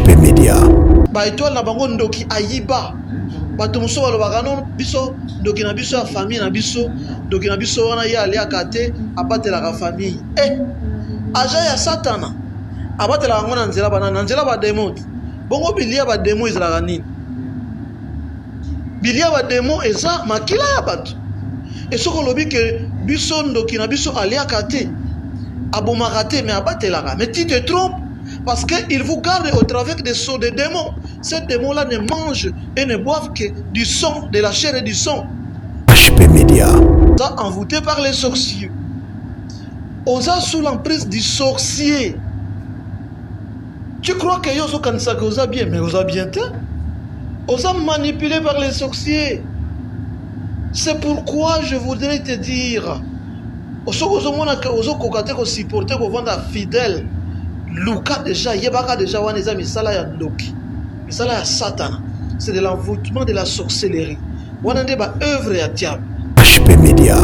HP Media. Ba étoile na bango ndoki ayiba. Bato moso balobaka non biso ndoki na biso ya famille na biso ndoki na biso wana ye aliaka te abatelaka famille. Aja ya satana abatelaka ngo na nzela banana na nzela ba démon. Bongo bilia ba démon ezalaka nini? Bilia ba démon eza makila ya bato. Esoko lobi ke biso ndoki na biso aliaka te abomaka te mais abatelaka. Mais tu te trompes. Parce qu'ils vous gardent au travers des sauts des démons. Ces démons-là ne mangent et ne boivent que du sang, de la chair et du sang. HP Media. Envoûté par les sorciers. Osa sous l'emprise du sorcier. Tu crois que Yoso Kansaka osa bien, mais osa bien te. Osa manipulé par les sorciers. C'est pourquoi je voudrais te dire. Oso mona ka oso kokate ko supporter ko vendre fidèle. Luka déjà, Yebaka déjà, Waneza Misala ya Ndoki. Misala ya Satan. C'est de l'envoûtement de la sorcellerie. Wanande ba œuvre ya diable. HP Media,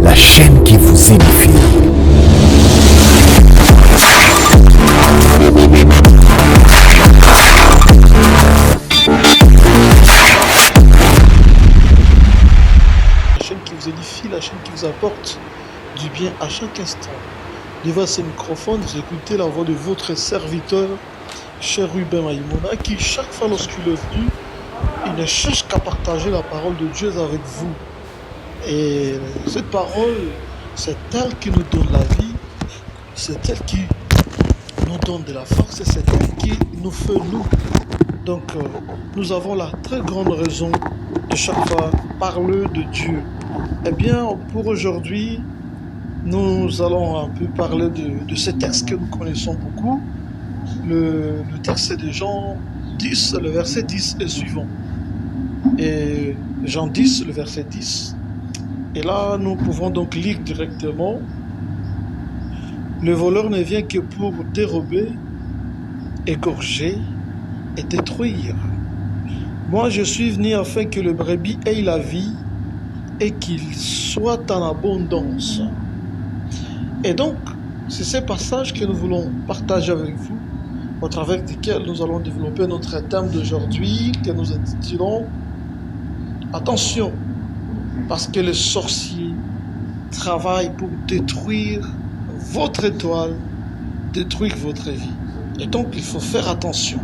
la chaîne qui vous édifie. La chaîne qui vous édifie, la chaîne qui vous apporte du bien à chaque instant. Devant ce microphone, vous écoutez la voix de votre serviteur, cher Ruben Maïmona, qui chaque fois lorsqu'il est venu, il ne cherche qu'à partager la parole de Dieu avec vous. Et cette parole, c'est elle qui nous donne la vie, c'est elle qui nous donne de la force, et c'est elle qui nous fait nous. Donc, nous avons la très grande raison de chaque fois parler de Dieu. Eh bien, pour aujourd'hui, nous allons un peu parler de ce texte que nous connaissons beaucoup. Le texte c'est de Jean 10, le verset 10 et suivant. Et Jean 10, le verset 10. Et là, nous pouvons donc lire directement. Le voleur ne vient que pour dérober, égorger et détruire. Moi, je suis venu afin que le brebis ait la vie et qu'il soit en abondance. Et donc, c'est ces passages que nous voulons partager avec vous, au travers desquels nous allons développer notre thème d'aujourd'hui, que nous intitulons « Attention !» parce que les sorciers travaillent pour détruire votre étoile, détruire votre vie. Et donc, il faut faire attention.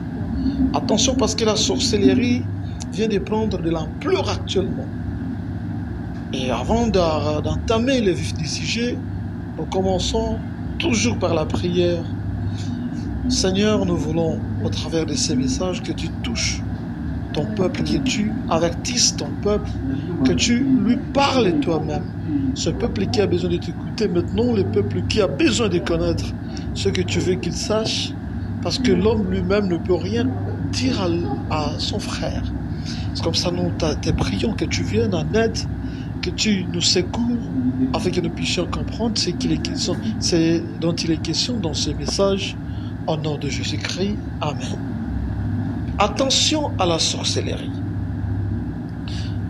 Attention parce que la sorcellerie vient de prendre de l'ampleur actuellement. Et avant d'entamer le vif du sujet, nous commençons toujours par la prière. Seigneur, nous voulons, au travers de ces messages, que tu touches ton peuple, que tu avertisses ton peuple, que tu lui parles toi-même. Ce peuple qui a besoin de t'écouter maintenant, le peuple qui a besoin de connaître ce que tu veux qu'il sache, parce que l'homme lui-même ne peut rien dire à son frère. C'est comme ça, nous te prions que tu viennes en aide, que tu nous secours afin que nous puissions comprendre ce dont il est question dans ce message. Au nom de Jésus-Christ, Amen. Attention à la sorcellerie.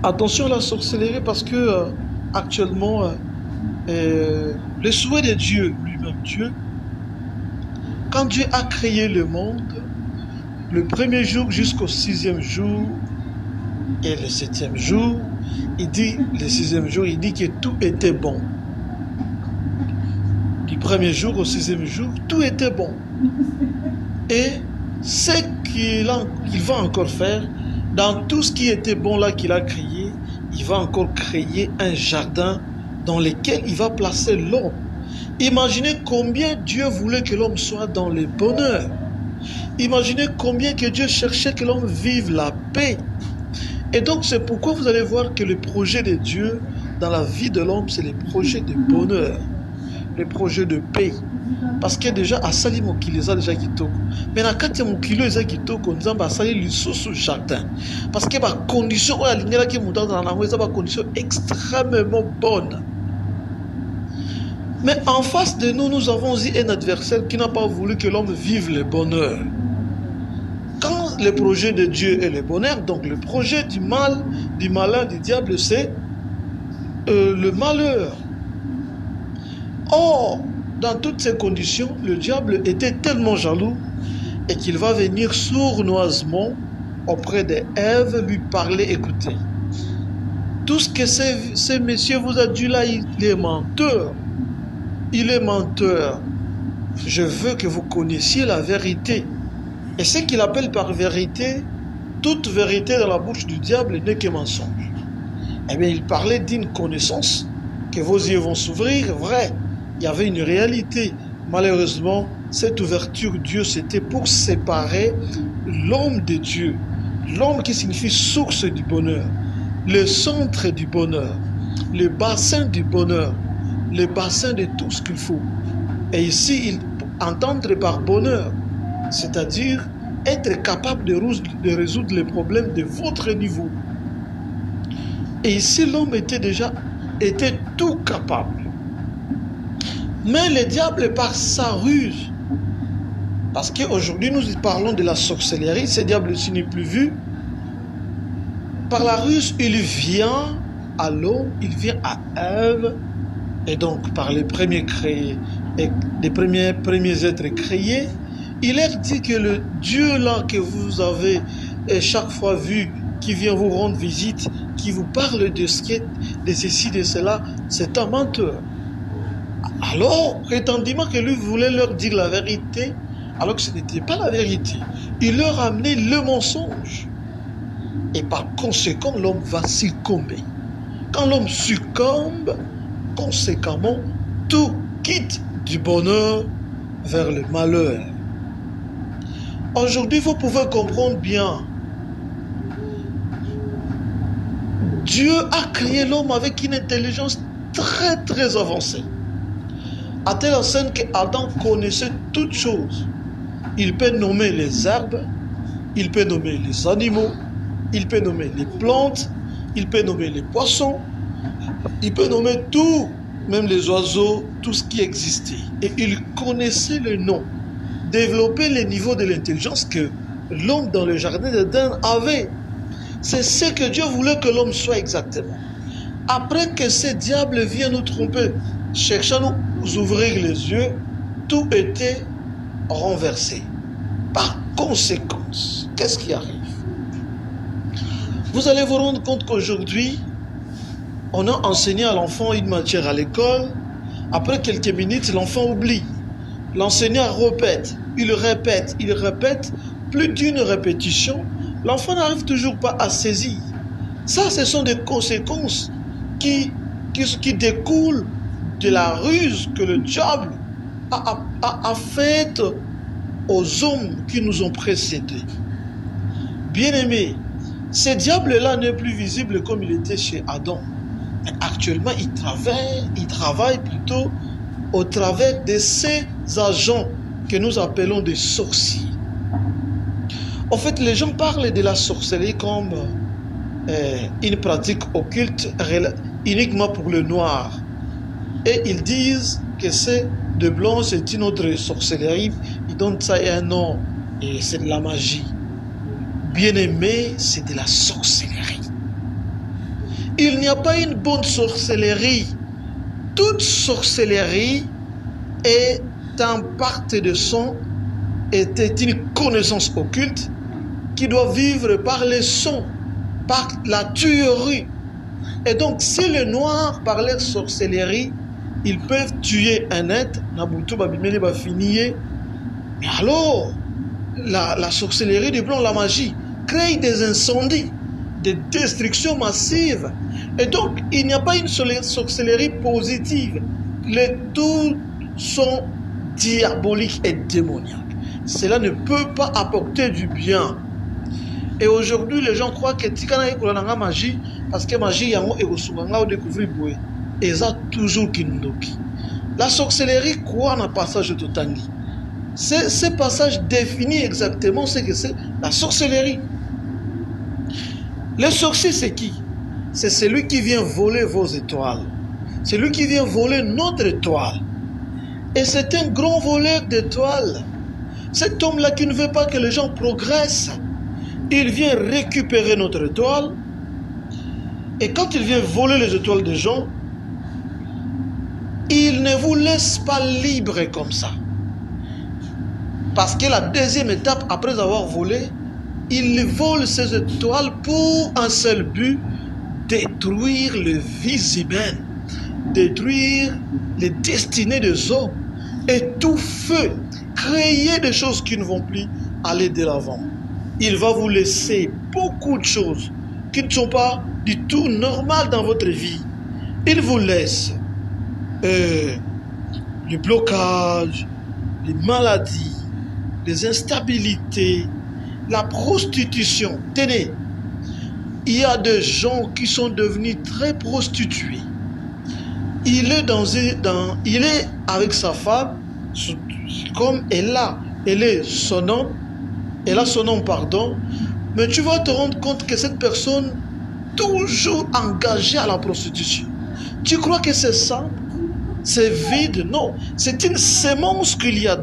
Attention à la sorcellerie parce que actuellement, le souhait de Dieu, lui-même Dieu, quand Dieu a créé le monde, le premier jour jusqu'au 6e jour et le 7e jour, le 6e jour, il dit que tout était bon. Du premier jour au 6e jour, tout était bon. Et ce qu'il va encore faire, dans tout ce qui était bon là qu'il a créé, il va encore créer un jardin dans lequel il va placer l'homme. Imaginez combien Dieu voulait que l'homme soit dans le bonheur. Imaginez combien que Dieu cherchait que l'homme vive la paix. Et donc c'est pourquoi vous allez voir que le projet de Dieu dans la vie de l'homme, c'est le projet de bonheur, le projet de paix. Parce que déjà asali mokili eza déjà kitoko. Mais na kati mokili eza kitoko, nzamba asali lisusu jardin. Parce que ba condition oya lingela ki muta na nango eza ba condition extrêmement bonne. Mais en face de nous, nous avons aussi un adversaire qui n'a pas voulu que l'homme vive le bonheur. Quand le projet de Dieu est le bonheur, donc le projet du mal, du malin, du diable, c'est le malheur. Or, dans toutes ces conditions, le diable était tellement jaloux et qu'il va venir sournoisement auprès d'Ève lui parler, écoutez. Tout ce que ce monsieur vous a dit là, il est menteur. Il est menteur. Je veux que vous connaissiez la vérité. Et ce qu'il appelle par vérité, toute vérité dans la bouche du diable n'est que mensonge. Eh bien, il parlait d'une connaissance, que vos yeux vont s'ouvrir, vrai. Il y avait une réalité. Malheureusement, cette ouverture, Dieu, c'était pour séparer l'homme de Dieu. L'homme qui signifie source du bonheur, le centre du bonheur, le bassin du bonheur, le bassin de tout ce qu'il faut. Et ici, entendre par bonheur, c'est-à-dire être capable de résoudre les problèmes de votre niveau. Et ici, l'homme était tout capable. Mais le diable, par sa ruse, parce qu'aujourd'hui nous parlons de la sorcellerie, ce diable-ci n'est plus vu. Par la ruse, il vient à l'homme, il vient à Ève, et donc par les premiers créés, et les premiers êtres créés, il leur dit que le Dieu là que vous avez chaque fois vu, qui vient vous rendre visite, qui vous parle de ceci, de cela, c'est un menteur. Alors, prétendument que lui voulait leur dire la vérité, alors que ce n'était pas la vérité. Il leur a amené le mensonge. Et par conséquent, l'homme va succomber. Quand l'homme succombe, conséquemment, tout quitte du bonheur vers le malheur. Aujourd'hui, vous pouvez comprendre bien. Dieu a créé l'homme avec une intelligence très très avancée. À telle enseigne qu'Adam connaissait toutes choses. Il peut nommer les herbes, il peut nommer les animaux, il peut nommer les plantes, il peut nommer les poissons, il peut nommer tout, même les oiseaux, tout ce qui existait. Et il connaissait les noms, développait les niveaux de l'intelligence que l'homme dans le jardin d'Éden avait. C'est ce que Dieu voulait que l'homme soit exactement. Après que ce diable vienne nous tromper, cherchant à nous ouvrir les yeux, tout était renversé. Par conséquence, qu'est-ce qui arrive? Vous allez vous rendre compte qu'aujourd'hui, on a enseigné à l'enfant une matière à l'école. Après quelques minutes, l'enfant oublie. L'enseignant répète, il répète, plus d'une répétition. L'enfant n'arrive toujours pas à saisir. Ça, ce sont des conséquences qui découlent de la ruse que le diable a faite aux hommes qui nous ont précédés. Bien-aimés, ce diable-là n'est plus visible comme il était chez Adam. Mais actuellement, il travaille plutôt au travers de ces agents que nous appelons des sorciers. En fait, les gens parlent de la sorcellerie comme une pratique occulte uniquement pour le noir. Et ils disent que c'est de blanc, c'est une autre sorcellerie. Ils donnent ça un nom et c'est de la magie. Bien-aimé, c'est de la sorcellerie. Il n'y a pas une bonne sorcellerie. Toute sorcellerie est un parti de son, était une connaissance occulte qui doit vivre par les sons, par la tuerie. Et donc, si les Noirs, par leur sorcellerie, ils peuvent tuer un être, mais alors, la sorcellerie du blanc, la magie, crée des incendies, des destructions massives. Et donc, il n'y a pas une sorcellerie positive. Les deux sont diaboliques et démoniaques. Cela ne peut pas apporter du bien. Et aujourd'hui, les gens croient que Tikana est la magie, parce que magie, on découvrir Boué. Et ça, toujours Kindoki. La sorcellerie, quoi, dans le passage de Tangi? Ce passage définit exactement ce que c'est la sorcellerie. Le sorcier, c'est qui? C'est celui qui vient voler vos étoiles. C'est lui qui vient voler notre étoile. Et c'est un grand voleur d'étoiles. Cet homme-là qui ne veut pas que les gens progressent, il vient récupérer notre étoile. Et quand il vient voler les étoiles des gens, il ne vous laisse pas libre comme ça. Parce que la deuxième étape, après avoir volé, il vole ces étoiles pour un seul but, détruire les vies humaines, détruire les destinées des hommes, étouffer, créer des choses qui ne vont plus aller de l'avant. Il va vous laisser beaucoup de choses qui ne sont pas du tout normales dans votre vie. Il vous laisse le blocage, les maladies, les instabilités, la prostitution. Tenez, il y a des gens qui sont devenus très prostitués. Il est avec sa femme, comme elle a son nom, pardon, mais tu vas te rendre compte que cette personne toujours engagée à la prostitution. Tu crois que c'est simple? C'est vide? Non, c'est une sémence qu'il y a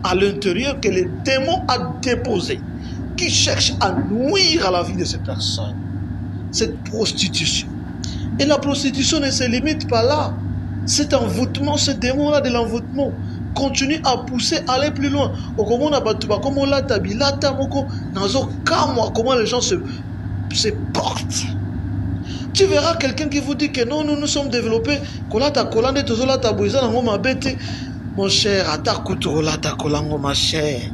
à l'intérieur que le démon a déposé, qui cherche à nuire à la vie de cette personne. Cette prostitution. Et la prostitution ne se limite pas là. Cet envoûtement, ce démon-là de l'envoûtement, continue à pousser, à aller plus loin. Comment les gens se portent. Tu verras quelqu'un qui vous dit que non, nous sommes développés. Mon cher, ma chère.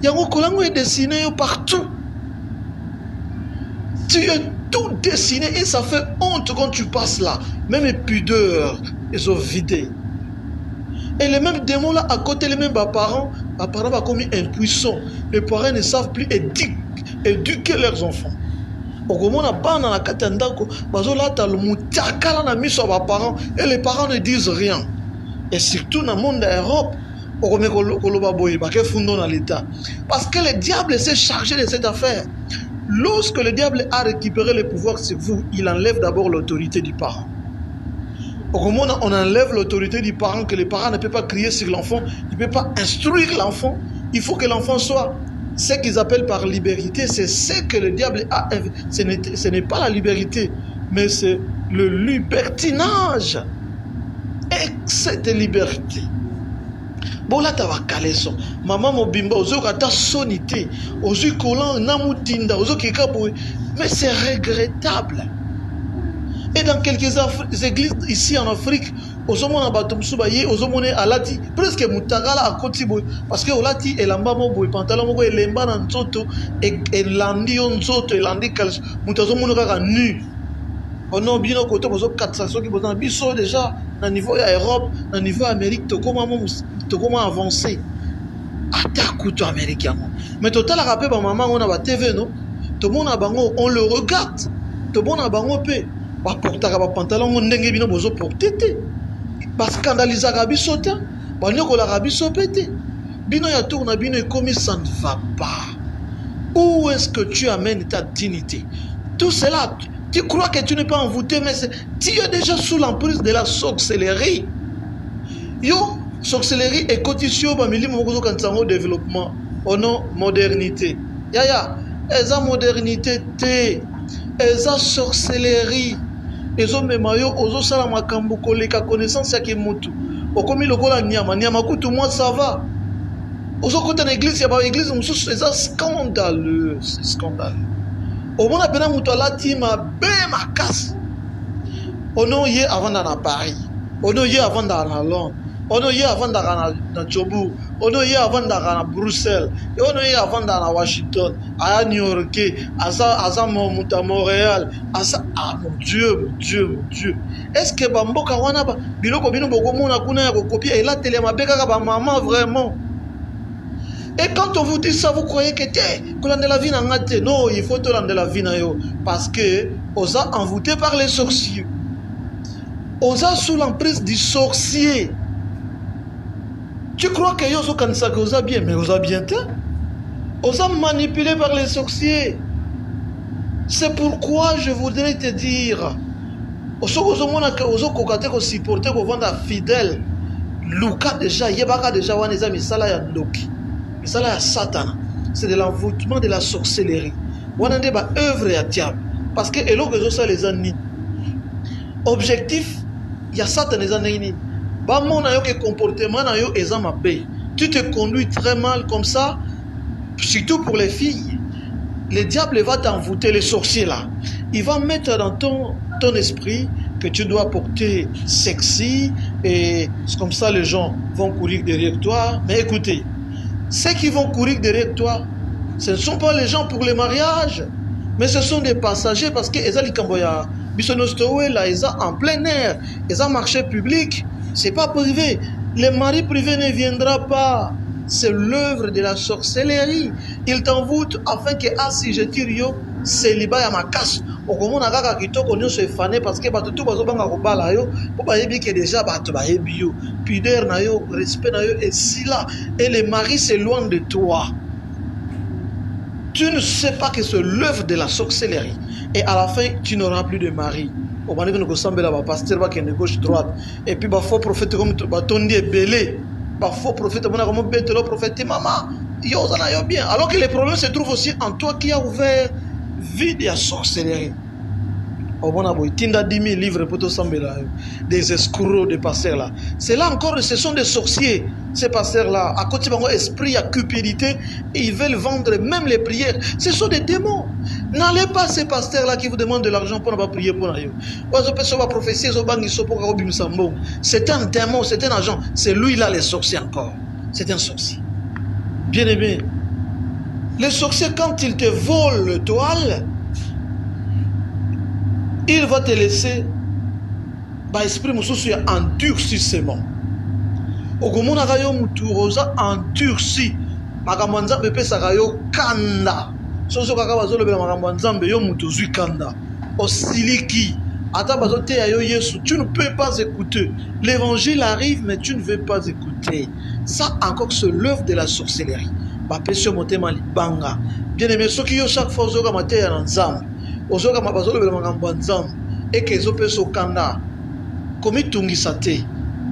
Yango Kolango est dessiné partout. Tu es tout dessiné et ça fait honte quand tu passes là. Même les pudeurs, ils sont vidés. Et les mêmes démons là, à côté, les mêmes parents vont comme impuissants. Les parents ne savent plus éduquer leurs enfants. Et les parents ne disent rien. Et surtout dans le monde d'Europe, parce que le diable s'est chargé de cette affaire. Lorsque le diable a récupéré le pouvoir sur vous, il enlève d'abord l'autorité du parent. On enlève l'autorité du parent, que le parent ne peut pas crier sur l'enfant, il ne peut pas instruire l'enfant. Il faut que l'enfant soit ce qu'ils appellent par liberté. C'est ce que le diable a. Ce n'est pas la liberté, mais c'est le libertinage. Et cette liberté. Bon là tu vas caler ça. Maman mobimba ozo kata sonité, ozo kolan namutinda, ozo kikaboy. Mais c'est regrettable. Et dans quelques églises ici en Afrique, ozo mona batumsu baye, ozo mona alati presque mutagala à côté boy parce que olati elamba mo boy pantalon mo elemba na nzoto et landi on nzoto elandi kal mutazo mona kaka nu. Ono bino koto bozo 400 qui bozo biso déjà na niveau ya Europe, na niveau Amérique to comment avancer. Atakuto américain. Mais total a rappelé ba maman on a ba TV non. Tout le monde a bango on le regarde. Tout le monde a bango pe. Ba portaka ba pantalon on ndenge bino bozo porter. Ba scandalisaka biso te. Ba nyoko la biso pété. Bino ya tour na bino comme ça ne va pas. Où est-ce que tu amènes ta dignité? Tout cela, tu crois que tu n'es pas envoûté, mais tu es déjà sous l'emprise de la sorcellerie. Yo, sorcellerie et cotisation, bamili mokozo kansango développement, ono modernité. Yaya, eza modernité te, eza sorcellerie. Ezo memayo, ozo sala makambo koleka connaissance ya kimutu. Okomi lokola nyama kutu moi ça va. Ozo kota na église ya ba église mususu eza scandaleux, c'est scandaleux. Au moins, on a mutu alati mabe makasi. Ono ye avant na Paris. Ono ye avant na Londres. Ono ye avant na Joburg. Ono ye avant na Bruxelles. Ono ye avant na Washington. À New York. À Montréal. Ah mon Dieu. Est-ce que bamboka wana ba biloko bino bokomona kuna ya kopier et la télé mabe kaka ba maman vraiment? Et quand on vous dit ça, vous croyez que la vie n'a pas. Non, il faut te rendre la vie. Parce que on a envoûté par les sorciers. On a sous l'emprise du sorcier. Tu crois que yo kan ça que a bien, mais on a bien temps. On a manipulé par les sorciers. C'est pourquoi je voudrais te dire, supporter qu'on vende fidèle. Luka déjà, yebaka déjà waneza misala ya ndoki. Ça là, Satan, c'est de l'envoûtement de la sorcellerie. On a des œuvres à diable. Parce que ça les années. Objectif, il y a Satan les années. Bah mon ayo que comportement na yo ezama paix. tu te conduis très mal comme ça, surtout pour les filles, le diable va t'envoûter, les sorciers là. Il va mettre dans ton esprit que tu dois porter sexy et c'est comme ça les gens vont courir derrière toi. Mais écoutez, ceux qui vont courir derrière toi, ce ne sont pas les gens pour le mariage, mais ce sont des passagers parce que Ezali Kamboya, Bisonostowe là, ils sont en plein air, ils ont marché public, c'est pas privé. Le mari privé ne viendra pas. C'est l'œuvre de la sorcellerie. Il t'envoûte afin que si je tire yo, célibat ya makas. Okomona kaka kitoko nyonso efane parce que bato tout bazobanga kobala yo, po bayebi que déjà bato bayebi yo, pudeur na yo, respect na yo et si là et le mari s'éloigne de toi. Tu ne sais pas que c'est l'œuvre de la sorcellerie et à la fin tu n'auras plus de mari. Au moment où nous sommes là, pasteur va qui gauche droite et puis faux prophète comme batondi est belé. Faux prophète, comme bête le prophète, maman, yo bien. Alors que le problème se trouve aussi en toi qui a ouvert vide et sorcellerie. Au bon aboy, tinda 10 000 livres pour tout là, des escrocs, des pasteurs là. C'est là encore, ce sont des sorciers, ces pasteurs là. À côté de mon esprit, à cupidité, et ils veulent vendre même les prières. Ce sont des démons. N'allez pas ces pasteurs là qui vous demandent de l'argent pour ne pas prier pour eux. C'est un démon, c'est un agent. C'est lui là, les sorciers encore. C'est un sorcier. Bien aimé, les sorciers, quand ils te volent le toile, il va te laisser esprit mususu ya endurcissement. Okomona kayo mutu oza endurci. Makambo ya Nzambe epesaka yo kanda. Soso kaka bazolobela makambo ya Nzambe yo mutu ozwi kanda. Osiliki. Ata bazoteya yo Yesu, tu ne peux pas écouter. L'évangile arrive mais tu ne veux pas écouter. Ça encore c'est l'œuvre de la sorcellerie. Bapesio motema libanga. Bien aimé, soki yo chaque fois ozoka mateya na Nzambe. Ozoka mabazolobela makambo ya Nzambe et que ezopesa okanda komitungisa te.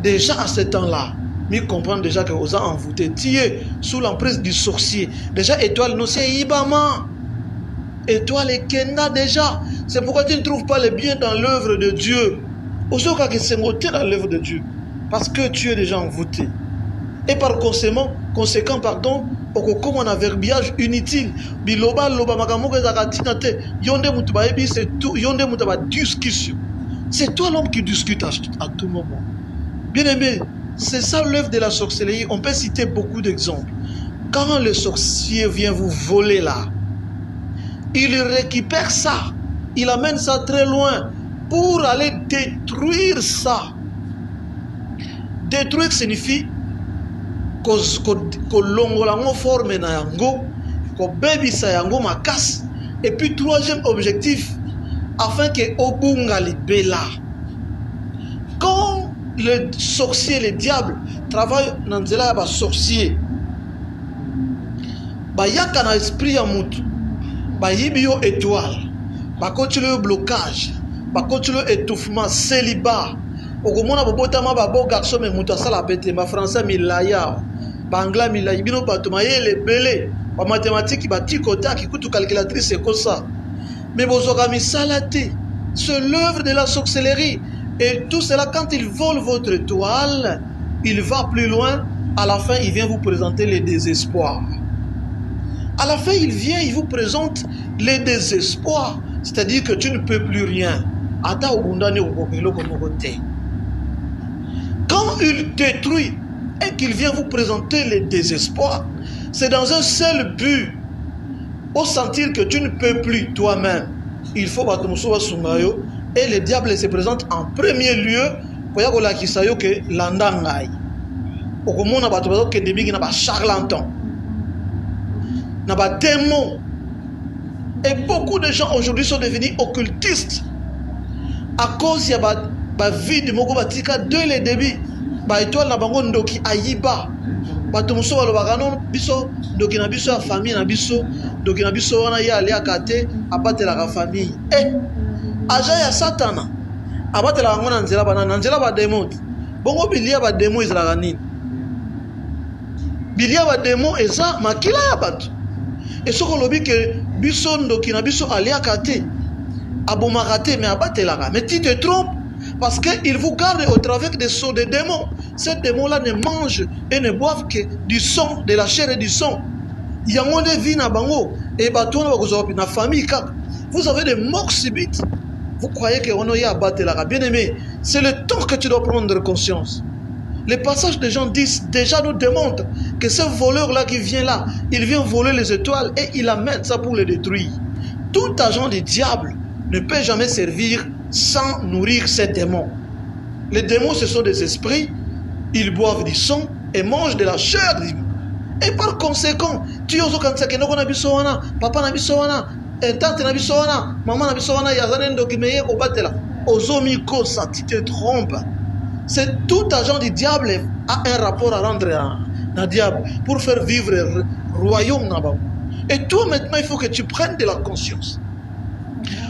Déjà à ce temps-là, mi comprendre déjà que vous avez envoûté, tu es sous l'emprise du sorcier. Déjà étoile non c'est ibama. Étoile et kenda déjà. C'est pourquoi tu ne trouves pas le bien dans l'œuvre de Dieu. Ozoka que c'est moté dans l'œuvre de Dieu parce que tu es déjà envoûté. Et par conséquent, pardon, comme un verbiage inutile. Biloba loba makamoko ezakatina te. Yonde mutu baebi c'est tout. Yonde mutu ba discussion. C'est toi l'homme qui discute à tout moment. Bien aimé, c'est ça l'œuvre de la sorcellerie. On peut citer beaucoup d'exemples. Quand le sorcier vient vous voler là, il récupère ça, il amène ça très loin pour aller détruire ça. Détruire signifie kolongola ngo forme na yango, ko bebisa yango makasi. Et puis troisième objectif, afin que obunga libela. Quand le sorcier, le diable travaille dans nzela ya sorcier, yaka na esprit ya mutu, yibi yo étoile, bakoti le blocage, bakoti le étouffement, célibat. Okomona bobotama babo garçon me mutu asala pete, ba français milaya, ba anglais milaya, bino bato mayele belé, ba mathématique bati kota ki kutu calculatrice c'est comme ça. Mais bozoka misala te, c'est l'œuvre de la sorcellerie. Et tout cela, quand il vole votre toile, il va plus loin. À la fin, il vient vous présenter les désespoirs. À la fin, il vient, il vous présente les désespoirs. C'est-à-dire que tu ne peux plus rien. Quand il détruit et qu'il vient vous présenter les désespoirs, c'est dans un seul but. Au sentir que tu ne peux plus toi-même, il faut et le diable se présente en premier lieu pour que l'andangai. Okomona bato bazo ke debigi na ba charlatan. Na ba démon. Et beaucoup de gens aujourd'hui sont devenus occultistes à cause ya ba vie de moko batika de le début. Ba étoile na bango ndoki ayiba. Bato muso balobaka non biso ndoki na biso ya famille na biso, ndoki na biso wana ya ali akate apatela ka famille. Aja ya satana abatela bango na nzela bana nzela ba démon. Bongo bilia ba démon ezalaka nini? Bilia ba démon eza makila ya bato. Et soko lobi que biso ndoki na biso aliaka te abomaka te mais abatelaka. Mais tu te trompes parce que il vous garde au travers des sauts de démons. Ces démons-là ne mangent et ne boivent que du sang, de la chair et du sang. Il y a moins de vie dans bango et na famille. Vous avez des morts subites. Vous croyez qu'on a abattu la bien aimé. C'est le temps que tu dois prendre conscience. Les passages de Jean 10 déjà nous démontrent que ce voleur-là qui vient là, il vient voler les étoiles et il amène ça pour les détruire. Tout agent du diable ne peut jamais servir sans nourrir ces démons. Les démons, ce sont des esprits, ils boivent du sang et mangent de la chair. Et par conséquent, tu oses quand c'est que nous avons papa n'a tante n'a maman n'a yazane ndokimeye ko batela. Ozomiko ça tu te trompes. C'est tout agent du diable a un rapport à rendre à diable pour faire vivre le royaume là-bas. Et toi maintenant, il faut que tu prennes de la conscience.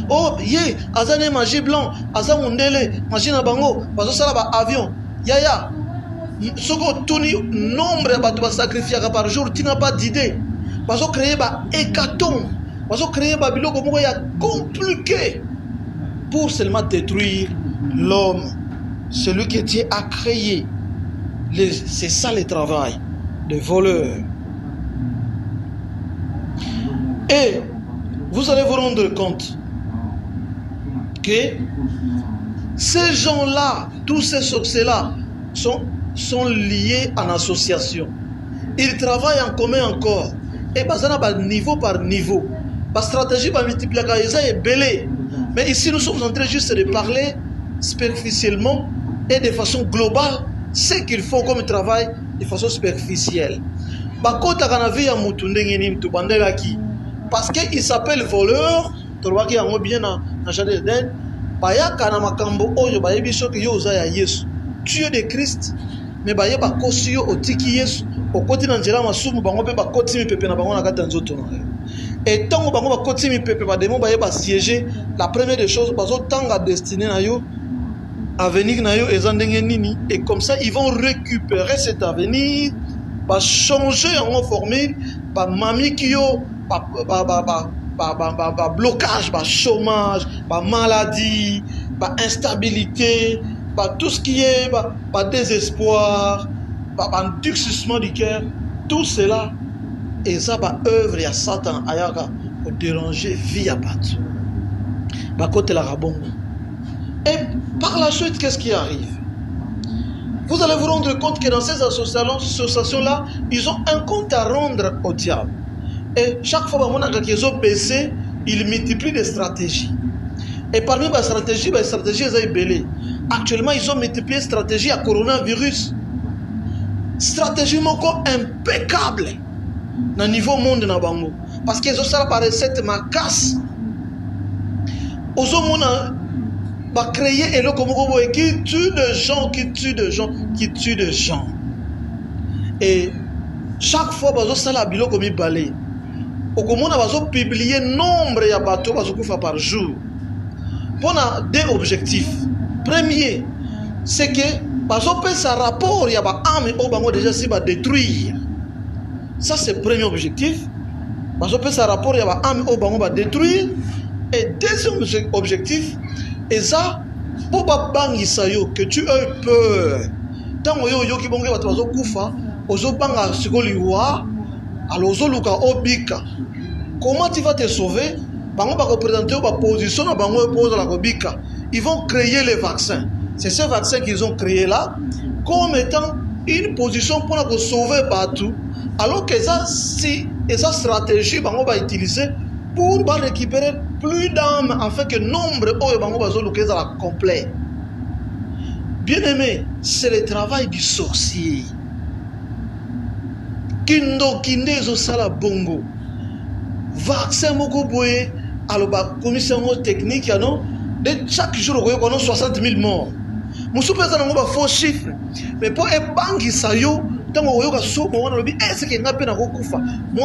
Oh, yé, azane magie blanc, azan mundele, magie na bango, bazo sala ba avion. Yaya, soko tuni nombre de bateaux sacrifiés par jour, tu n'as pas d'idée. Bazo créer ba hécatombe, bazo créer ba biloko moko ya compliqué pour seulement détruire l'homme. Celui que Dieu a créé. C'est ça le travail des voleurs. Et vous allez vous rendre compte que ces gens-là, tous ces sorciers-là, sont liés en association. Ils travaillent en commun encore. Et niveau par niveau. La stratégie va multiplier est belée. Mais ici, nous sommes en train juste de parler superficiellement et de façon globale ce qu'ils font comme travail de façon superficielle. Parce qu'il s'appelle voleur, Dieu de Christ, mais bayeba kosi yo otiki Yesu okoti na nzela masumu bango pe bakoti mipepe na bango na kata nzoto na yo. Et tango bango bakoti mipepe ba démon bayeba siéger, la première des choses bazo tanga destiné na yo avenir na yo ezandenge nini, et comme ça ils vont récupérer cet avenir, ba changer en formule, ba mami kyo ba blocage, ba chômage, ba maladie, ba instabilité, tout ce qui est désespoir, endurcissement du cœur, tout cela, et ça va œuvre à Satan pour déranger vie à battre. Et par la suite, qu'est-ce qui arrive? Vous allez vous rendre compte que dans ces associations-là, ils ont un compte à rendre au diable. Et chaque fois qu'ils ont baissé, ils multiplient des stratégies. Et parmi les stratégies, ils ont belé. Actuellement, ils ont multiplié stratégie à coronavirus. Stratégie impeccable dans le niveau monde. Parce qu'ils ont ça par recette macasse. Ils ont créé et qui tue des gens, qui tue des gens, qui tue des gens. Et chaque fois, ils ont ça la bilo comme balai. Ils ont publié nombre de bateaux par jour. Pour deux objectifs. Premier, c'est que ça rapport, il y a des armes déjà si détruire. Ça c'est le premier objectif. Ça rapport, il y a des armes détruire. Et deuxième objectif, et ça, pour que tu aies peur. Tant que tu as peur, comment tu vas te sauver? Ils vont créer les vaccins. C'est ce vaccin qu'ils ont créé là comme étant une position pour sauver partout. Alors que ça, si esa stratégie bango va utiliser pour récupérer plus d'âmes afin que nombre oyo bango bazo lukeza la complet. Bien aimé, c'est le travail du sorcier. Kindo kindezo sala bongo. Vaccin moko boye aloba commission technique ya non de chaque jour on a 60 000 morts. Musu pesa na ngoba faux chiffre. Mais pour ebangi sayo moi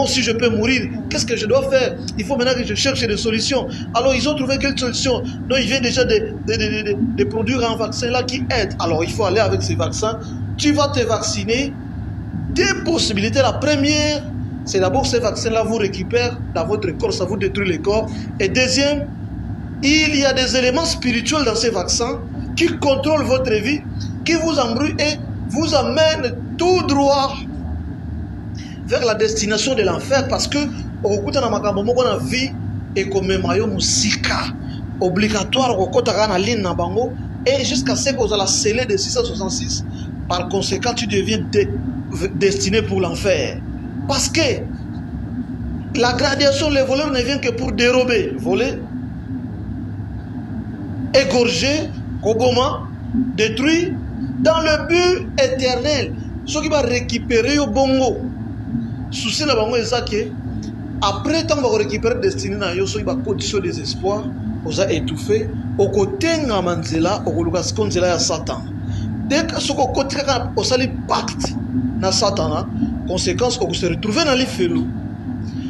aussi je peux mourir, qu'est-ce que je dois faire? Il faut maintenant que je cherche des solutions. Alors ils ont trouvé quelle solution? Non, ils viennent déjà de produire un vaccin là qui aide. Alors il faut aller avec ces vaccins. Tu vas te vacciner. Deux possibilités. La première, c'est d'abord ces vaccins là vous récupèrent dans votre corps, ça vous détruit le corps. Et deuxième, il y a des éléments spirituels dans ces vaccins qui contrôlent votre vie, qui vous embrouillent et vous amène tout droit vers la destination de l'enfer, parce que okuta na makambo moko na vie ekomema yo musika obligatoire kokotaka na ligne na bango, et jusqu'à ce que ozala scellé de 666. Par conséquent, tu deviens destiné pour l'enfer, parce que la gradation, les voleurs ne viennent que pour dérober, voler, égorger, koboma, détruire, dans le but éternel. Ce qui va récupérer au bongo. Souci na bango est que après tant va récupérer destiné na yo, so il va condition des espoirs, oza étouffé, au côté nga manzela, au koluka skonzela ya Satan. Dès que ce côté ka osali pacte na Satan, conséquence on se retrouver dans les felous.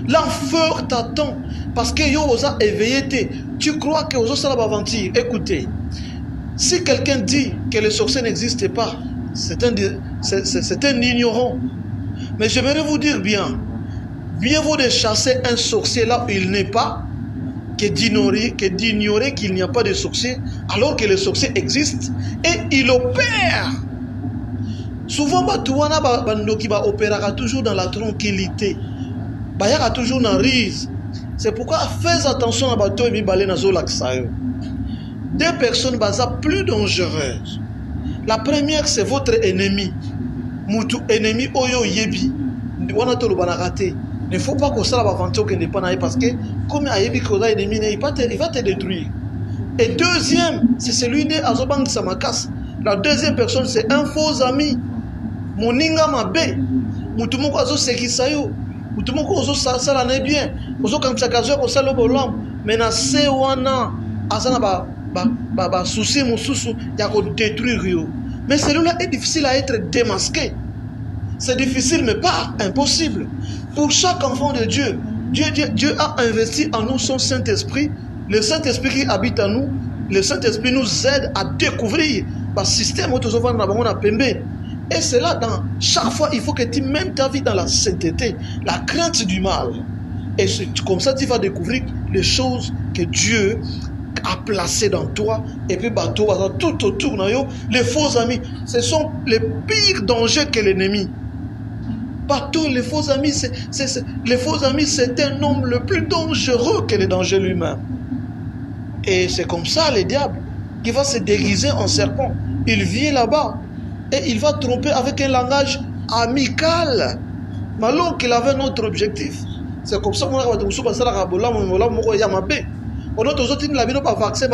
L'enfer t'attend parce que yo osa éveillé. Tu crois que osa la aventure. Écoutez, si quelqu'un dit que le sorcier n'existe pas, c'est un ignorant. Mais j'aimerais vous dire bien vaut de chasser un sorcier là où il n'est pas, que d'ignorer qu'il n'y a pas de sorcier, alors que le sorcier existe et il opère. Souvent, Batouana Bandoki opérera toujours dans la tranquillité. Bayaka toujours dans rise. C'est pourquoi fais attention à bateau et mi balé na zolaksayo. Deux personnes baza plus dangereuses. La première, c'est votre ennemi. Mutu ennemi oyo yebi. Wana tolo banakate. Ne faut pas que ça la aventure que n'est pas naïe, parce que comme ayebi que ça ennemi il va te détruire. Et deuxième, c'est celui de Azobang Samakas. La deuxième personne, c'est un faux ami. Moninga mabe. Mutu moko azo sekisayo. Mutu moko azo sala ne bien. Ozo kamsakazo ko sala bolam. Mais na se wana azana ba souci mususu ya ko détruire yo. Mais celui-là est difficile à être démasqué. C'est difficile mais pas impossible. Pour chaque enfant de Dieu, Dieu a investi en nous son Saint-Esprit. Le Saint-Esprit qui habite en nous, le Saint-Esprit nous aide à découvrir le système où nous avons pembé. Et c'est là, dans chaque fois, il faut que tu mènes ta vie dans la sainteté, la crainte du mal. Et comme ça, tu vas découvrir les choses que Dieu a placées dans toi. Et puis, tout autour, les faux amis, ce sont les pires dangers que l'ennemi. Partout, les faux amis, c'est un homme le plus dangereux que le danger lui-même. Et c'est comme ça, le diable, qui va se déguiser en serpent. Il vient là-bas et il va tromper avec un langage amical, alors qu'il avait un autre objectif. C'est comme ça qu'on a dit que ça a on a toujours dit que vaccin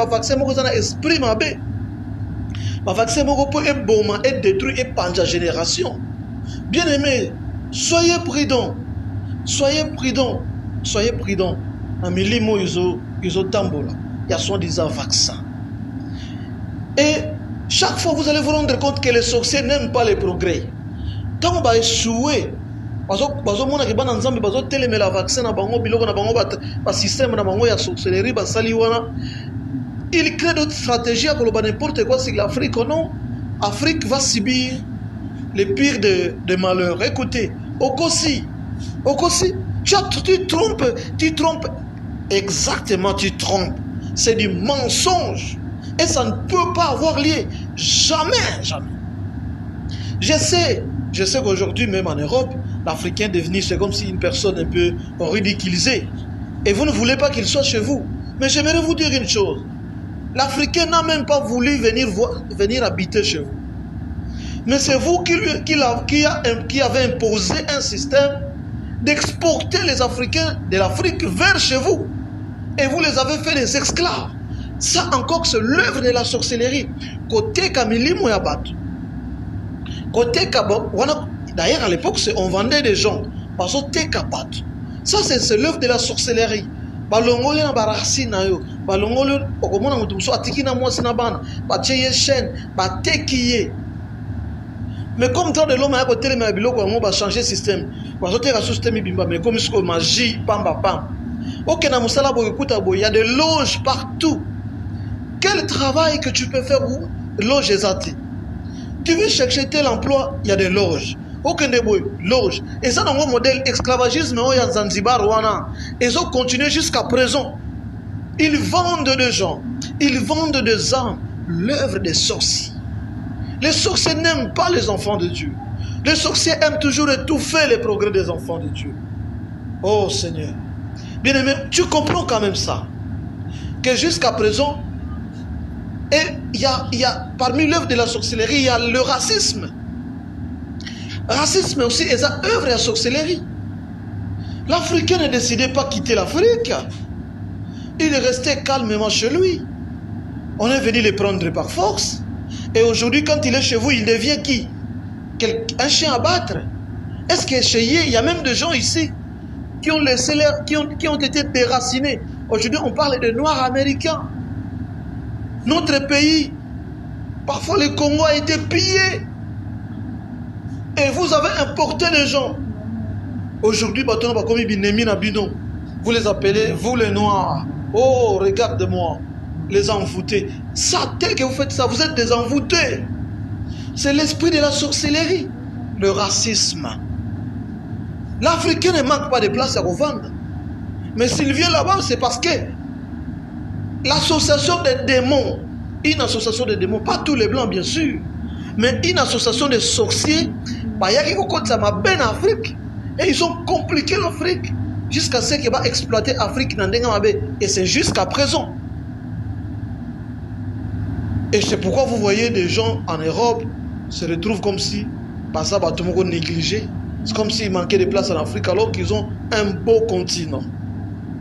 esprit mabé. Vaccin peut bomber et détruire et pendre la génération. Bien aimé, soyez prudents. Soyez prudents. Soyez prudents. En milimo ils ont tambola. Il y a soi-disant vaccin. Et chaque fois vous allez vous rendre compte que les sorciers n'aiment pas les progrès. Quand on va échouer, bazomona ke bana nzambe bazotelemela vaccin na bango biloko na bango ba système na bango ya sorcellerie basali wana, il crée d'autres stratégies à koloba n'importe quoi sur l'Afrique. Non, Afrique va subir les pires de malheurs. Écoutez, Okosi, tu trompes exactement, tu trompes. C'est du mensonge et ça ne peut pas avoir lieu, jamais. Je sais qu'aujourd'hui, même en Europe, l'Africain est devenu, c'est comme si une personne un peu ridiculisée. Et vous ne voulez pas qu'il soit chez vous. Mais j'aimerais vous dire une chose. L'Africain n'a même pas voulu venir habiter chez vous. Mais c'est vous qui avez imposé un système d'exporter les Africains de l'Afrique vers chez vous. Et vous les avez fait des esclaves. Ça encore, c'est l'œuvre de la sorcellerie. Côté Kamili Moyabat. Côté Kabo, d'ailleurs à l'époque on vendait des gens. Ça c'est l'œuvre de la sorcellerie. Balongole na barasi na yo. Balongole okomona mutu muso atiki na mwasi na bana. Batiye chaîne, batekiye. Mais comme tant de l'homme a côté les biloko on va changer système. Bazote ka système bimba mais comme ce magie pamba pam. OK na musala bo ekuta bo, il y a des loges partout. Quel travail que tu peux faire où loge ezati. Tu veux chercher tel emploi, il y a des loges. Aucun des loges. Et ça, dans mon modèle esclavagisme, il y a Zanzibar, Wana. Ils ont continué jusqu'à présent. Ils vendent des gens. Ils vendent des âmes. L'œuvre des sorciers. Les sorciers n'aiment pas les enfants de Dieu. Les sorciers aiment toujours étouffer les progrès des enfants de Dieu. Oh Seigneur. Bien-aimé, tu comprends quand même ça. Que jusqu'à présent, et il y a parmi l'œuvre de la sorcellerie, il y a le racisme. Racisme aussi est une œuvre de la sorcellerie. L'Africain ne décidait pas de quitter l'Afrique. Il est resté calmement chez lui. On est venu le prendre par force. Et aujourd'hui, quand il est chez vous, il devient qui? Un chien à battre. Est-ce que chez Yé, il y a même des gens ici qui ont été déracinés? Aujourd'hui, on parle des Noirs américains. Notre pays, parfois le Congo a été pillé. Et vous avez importé les gens. Aujourd'hui, vous les appelez, vous les Noirs. Oh, regarde-moi, les envoûtés. Ça, tel que vous faites ça, vous êtes des envoûtés. C'est l'esprit de la sorcellerie, le racisme. L'Africain ne manque pas de place à revendre. Mais s'il vient là-bas, c'est parce que l'association des démons, une association de démons, pas tous les blancs bien sûr, mais une association de sorciers, il y a qui ça m'a bien Afrique. Et ils ont compliqué l'Afrique jusqu'à ce qu'ils vont exploiter l'Afrique. Et c'est jusqu'à présent. Et c'est pourquoi vous voyez des gens en Europe se retrouvent comme si, par ça, tout le monde négligé. C'est comme s'il manquait de place en Afrique alors qu'ils ont un beau continent.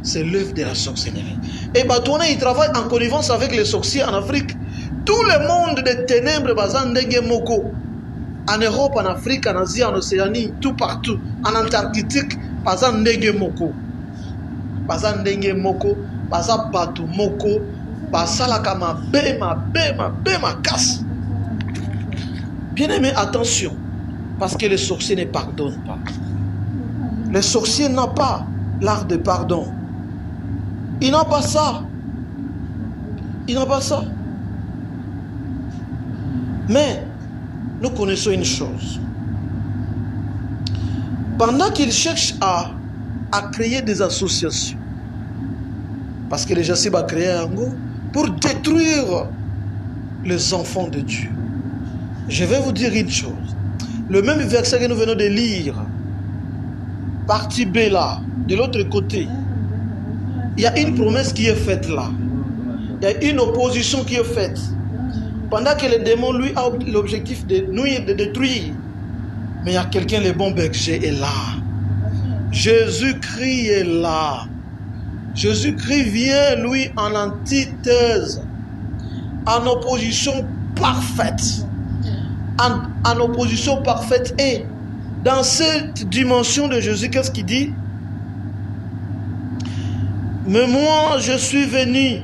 C'est l'œuvre de la sorcellerie. Et Batouane, il travaille en connivence avec les sorciers en Afrique. Tout le monde des ténèbres, Moko. En Europe, en Afrique, en Asie, en Océanie, tout partout. En Antarctique, Bazandenge Moko. Bazandenge Moko, Bazabatu Moko, Basalakama Bema casse. Bien aimé, attention. Parce que les sorciers ne pardonnent pas. Les sorciers n'ont pas l'art de pardon. Ils n'ont pas ça. Ils n'ont pas ça. Mais nous connaissons une chose. Pendant qu'ils cherchent à créer des associations, parce que les gens va créer un go pour détruire les enfants de Dieu. Je vais vous dire une chose. Le même verset que nous venons de lire, partie B là, de l'autre côté, il y a une promesse qui est faite là. Il y a une opposition qui est faite. Pendant que le démon, lui, a l'objectif de nuire, de détruire. Mais il y a quelqu'un, le bon berger est là. Jésus-Christ est là. Jésus-Christ vient, lui, en antithèse, en opposition parfaite. En opposition parfaite. Et dans cette dimension de Jésus, qu'est-ce qu'il dit? Mais moi, je suis venu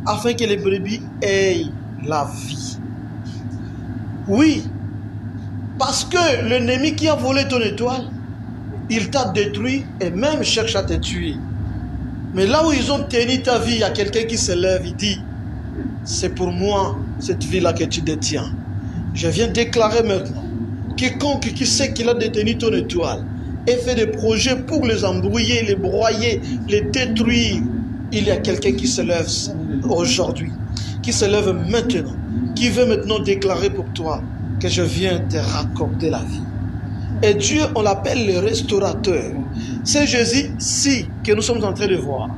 afin que les brebis aient la vie. Oui, parce que l'ennemi qui a volé ton étoile, il t'a détruit et même cherche à te tuer. Mais là où ils ont tenu ta vie, il y a quelqu'un qui se lève, il dit, c'est pour moi cette vie-là que tu détiens. Je viens déclarer maintenant, quiconque qui sait qu'il a détenu ton étoile et fait des projets pour les embrouiller, les broyer, les détruire, il y a quelqu'un qui se lève aujourd'hui, qui se lève maintenant, qui veut maintenant déclarer pour toi que je viens te raccorder la vie. Et Dieu, on l'appelle le restaurateur. C'est Jésus-ci que nous sommes en train de voir.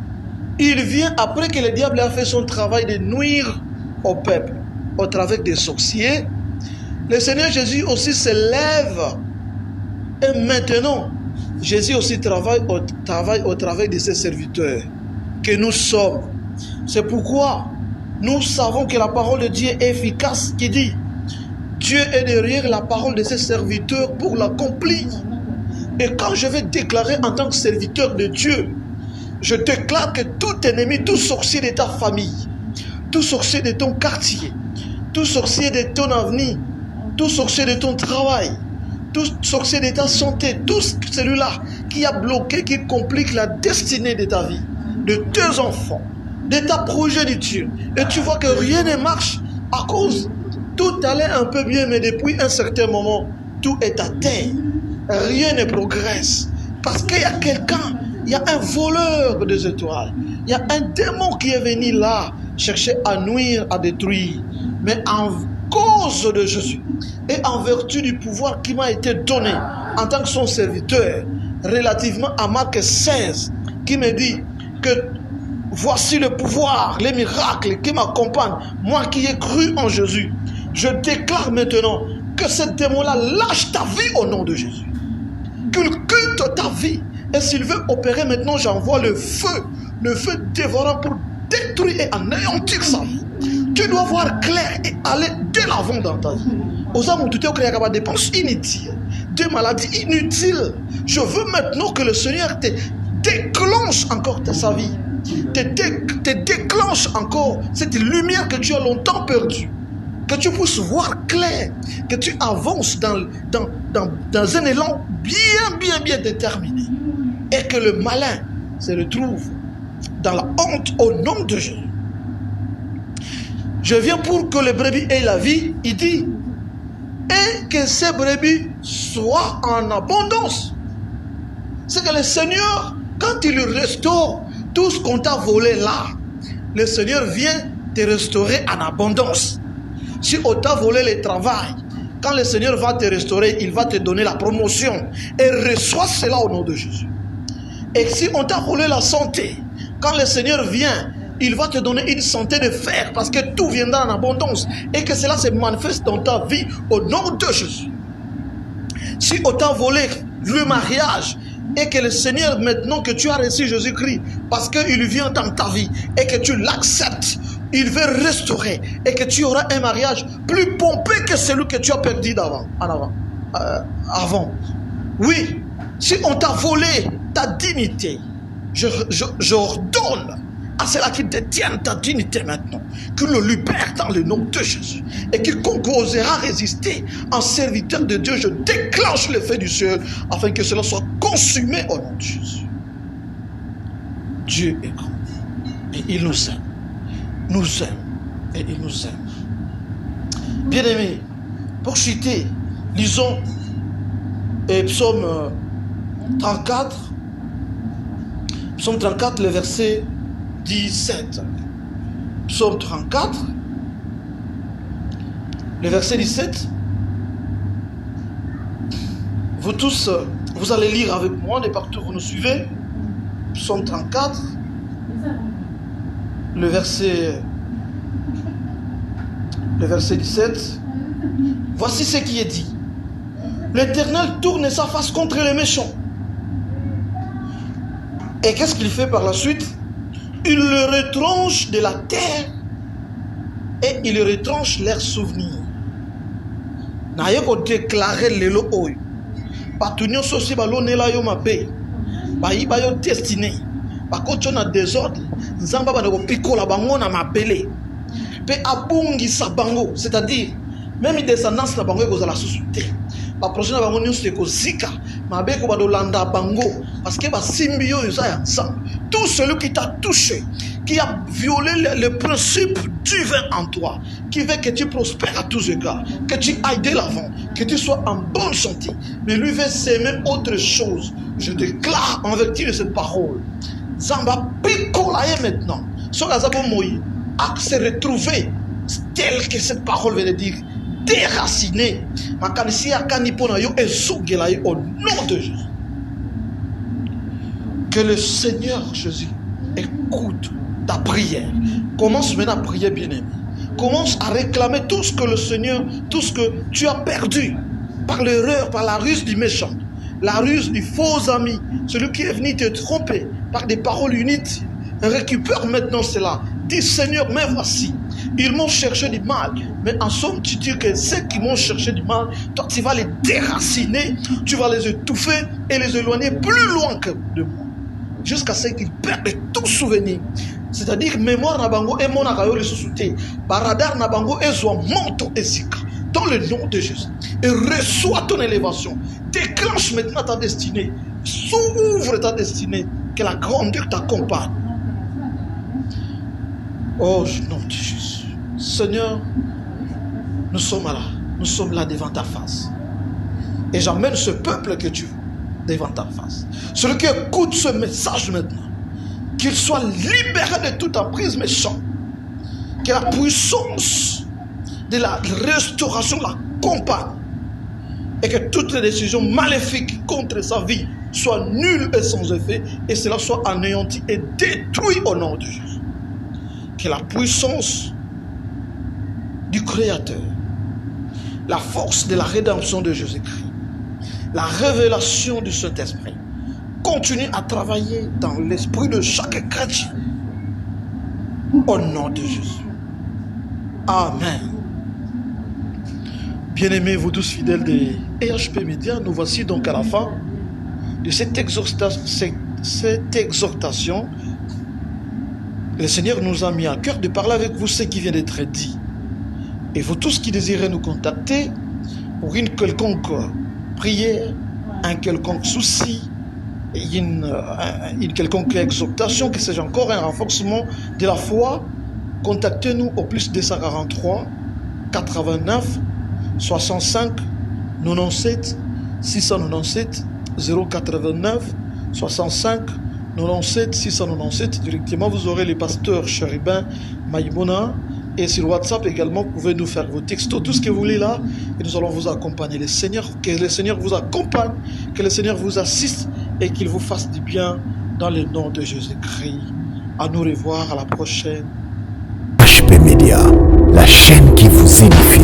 Il vient après que le diable a fait son travail de nuire au peuple au travers des sorciers. Le Seigneur Jésus aussi se lève. Et maintenant, Jésus aussi travaille au travers de ses serviteurs que nous sommes. C'est pourquoi nous savons que la parole de Dieu est efficace, qui dit Dieu est derrière la parole de ses serviteurs pour l'accomplir. Et quand je vais déclarer en tant que serviteur de Dieu, je déclare que tout ennemi, tout sorcier de ta famille, tout sorcier de ton quartier, tout sorcier de ton avenir, tout sorcier de ton travail, tout sorcier de ta santé, tout celui-là qui a bloqué, qui complique la destinée de ta vie, de tes enfants, de ta progéniture, et tu vois que rien ne marche à cause tout allait un peu bien, mais depuis un certain moment, tout est à terre. Rien ne progresse. Parce qu'il y a quelqu'un, il y a un voleur des étoiles. Il y a un démon qui est venu là, chercher à nuire, à détruire. Mais cause de Jésus et en vertu du pouvoir qui m'a été donné en tant que son serviteur, relativement à Marc 16, qui me dit que voici le pouvoir, les miracles qui m'accompagnent, moi qui ai cru en Jésus. Je déclare maintenant que ce démon-là lâche ta vie au nom de Jésus. Qu'il quitte ta vie. Et s'il veut opérer maintenant, j'envoie le feu dévorant pour détruire et anéantir sa vie. Tu dois voir clair et aller de l'avant dans ta vie. Aux hommes, tu t'es créé des dépenses inutiles, des maladies inutiles. Je veux maintenant que le Seigneur te déclenche encore sa vie. Te déclenche encore cette lumière que tu as longtemps perdue. Que tu puisses voir clair, que tu avances dans un élan bien déterminé. Et que le malin se retrouve dans la honte au nom de Jésus. Je viens pour que les brebis aient la vie, il dit, et que ces brebis soient en abondance. C'est que le Seigneur, quand il restaure tout ce qu'on t'a volé là, le Seigneur vient te restaurer en abondance. Si on t'a volé le travail, quand le Seigneur va te restaurer, il va te donner la promotion. Et reçois cela au nom de Jésus. Et si on t'a volé la santé, quand le Seigneur vient, il va te donner une santé de fer parce que tout viendra en abondance et que cela se manifeste dans ta vie au nom de Jésus. Si on t'a volé le mariage et que le Seigneur, maintenant que tu as reçu Jésus-Christ, parce qu'il vient dans ta vie et que tu l'acceptes, il veut restaurer et que tu auras un mariage plus pompé que celui que tu as perdu avant. Oui, si on t'a volé ta dignité, j'ordonne à ceux-là qui détiennent ta dignité maintenant, qu'il le libère dans le nom de Jésus. Et quiconque osera résister en serviteur de Dieu, je déclenche le feu du ciel afin que cela soit consumé au nom de Jésus. Dieu est grand et il nous aime. Nous aime et il nous aime. Bien-aimés, pour chuter, lisons Psaume 34. Psaume 34, le verset 17. Psaume 34, le verset 17. Vous tous, vous allez lire avec moi de partout où vous nous suivez. Psaume 34, le verset 17. Voici ce qui est dit. L'Éternel tourne sa face contre les méchants. Et qu'est-ce qu'il fait par la suite? Il le retranche de la terre et il retranche leurs souvenirs. Naye ko déclarer lelo oyo. Patunyo sosi balonela yo mabe. Bayiba yo destiné. Bakotyo na désordre. Nzamba bana ko pikola bango na mabele. Pe abungisa bango, c'est-à-dire même descendance na bango ekozala susu te. Ba prochaine bango nyonso ekozika. Mabe ko badolanda bango parce que ba simbi yo eza ensemble. Tout celui qui t'a touché, qui a violé le principe divin en toi, qui veut que tu prospères à tous égards, que tu ailles de l'avant, que tu sois en bonne santé, mais lui veut s'aimer autre chose. Je déclare en vertu de cette parole, Zamba Pikolaye maintenant, sur la Zabo Moï, à se retrouver tel que cette parole veut dire, déraciné. Makanisi Akanipona yo ezogelaye au nom de Jésus. Que le Seigneur Jésus écoute ta prière. Commence maintenant à prier, bien-aimé. Commence à réclamer tout ce que le Seigneur, tout ce que tu as perdu par l'erreur, par la ruse du méchant, la ruse du faux ami, celui qui est venu te tromper par des paroles inutiles. Récupère maintenant cela. Dis Seigneur, mais voici, ils m'ont cherché du mal. Mais en somme, tu dis que ceux qui m'ont cherché du mal, toi tu vas les déraciner, tu vas les étouffer et les éloigner plus loin que de moi. Jusqu'à ce qu'ils perdent tout souvenir. C'est-à-dire mémoire nabango et mon akayo le sous-souté. Baradar nabango et zoa manto et sika. Dans le nom de Jésus. Et reçois ton élévation. Déclenche maintenant ta destinée. S'ouvre ta destinée. Que la grandeur t'accompagne. Oh, nom de Jésus. Seigneur, nous sommes là. Nous sommes là devant ta face. Et j'emmène ce peuple que tu veux devant ta face. Celui qui écoute ce message maintenant, qu'il soit libéré de toute emprise méchante. Que la puissance de la restauration l'accompagne et que toutes les décisions maléfiques contre sa vie soient nulles et sans effet et cela soit anéanti et détruit au nom de Jésus. Que la puissance du Créateur, la force de la rédemption de Jésus-Christ, la révélation du Saint-Esprit continue à travailler dans l'esprit de chaque chrétien au nom de Jésus. Amen. Bien-aimés, vous tous fidèles de EHP Média, nous voici donc à la fin de cette exhortation. Le Seigneur nous a mis à cœur de parler avec vous ce qui vient d'être dit. Et vous tous qui désirez nous contacter pour une quelconque prière, un quelconque souci, une quelconque exhortation, que sais-je encore, un renforcement de la foi, contactez-nous au plus 243 89 65 97 697 089 65 97 697. Directement, vous aurez le pasteur Chérubin Maïmouna. Et sur WhatsApp également, vous pouvez nous faire vos textos, tout ce que vous voulez là, et nous allons vous accompagner. Que le Seigneur vous accompagne, que le Seigneur vous assiste et qu'il vous fasse du bien dans le nom de Jésus-Christ. À nous revoir à la prochaine. HP Média, la chaîne qui vous édifie.